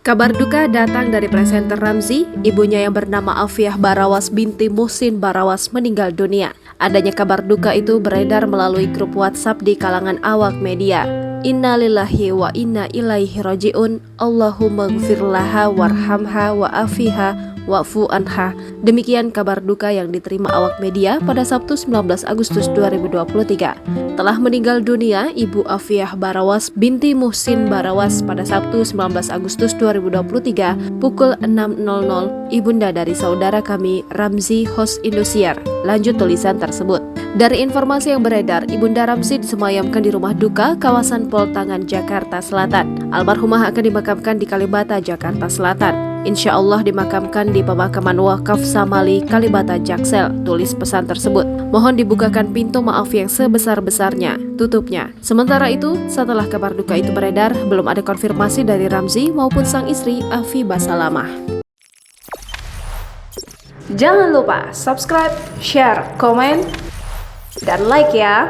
Kabar duka datang dari presenter Ramzy, ibunya yang bernama Afiah Barawas binti Muhsin Barawas meninggal dunia. Adanya kabar duka itu beredar melalui grup WhatsApp di kalangan awak media. Innalillahi wa inna ilaihi raji'un, Allahumma gfir laha warhamha wa afiha wa'fu anha. Demikian kabar duka yang diterima awak media pada Sabtu 19 Agustus 2023. Telah meninggal dunia Ibu Afiah Barawas binti Muhsin Barawas pada Sabtu 19 Agustus 2023 pukul 6.00, ibunda dari saudara kami Ramzy host Indosiar. Lanjut tulisan tersebut. Dari informasi yang beredar, Ibunda Ramzy disemayamkan di rumah duka kawasan Poltangan, Jakarta Selatan. Almarhumah akan dimakamkan di Kalibata, Jakarta Selatan. Insya Allah dimakamkan di pemakaman wakaf Samali, Kalibata, Jaksel, tulis pesan tersebut. Mohon dibukakan pintu maaf yang sebesar-besarnya, tutupnya. Sementara itu, setelah kabar duka itu beredar, belum ada konfirmasi dari Ramzy maupun sang istri Afi Basalamah. Jangan lupa subscribe, share, komen, dan like ya.